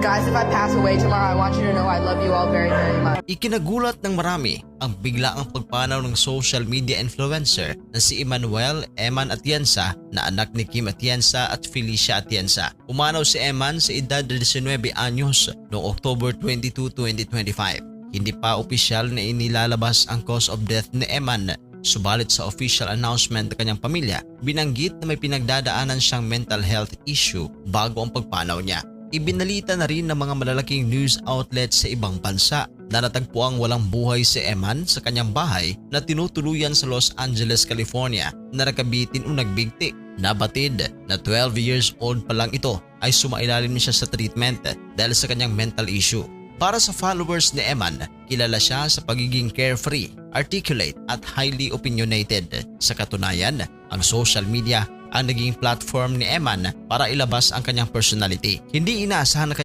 Guys, if I pass away tomorrow, I want you to know I love you all very, very much. Ikinagulat ng marami ang biglaang pagpanaw ng social media influencer na si Emmanuel Eman Atienza na anak ni Kim Atienza at Felicia Atienza. Pumanaw si Eman sa edad de 19 anyos noong October 22, 2025. Hindi pa opisyal na inilalabas ang cause of death ni Eman. Subalit sa official announcement ng kanyang pamilya, binanggit na may pinagdadaanan siyang mental health issue bago ang pagpanaw niya. Ibinalita na rin ng mga malalaking news outlets sa ibang bansa na natagpuang walang buhay si Eman sa kanyang bahay na tinutuluyan sa Los Angeles, California na nakabitin o nagbigti. Nabatid na 12 years old pa lang ito ay sumailalim siya sa treatment dahil sa kanyang mental issue. Para sa followers ni Eman, kilala siya sa pagiging carefree, articulate at highly opinionated. Sa katunayan, ang social media ang naging platform ni Eman para ilabas ang kanyang personality. Hindi inaasahan na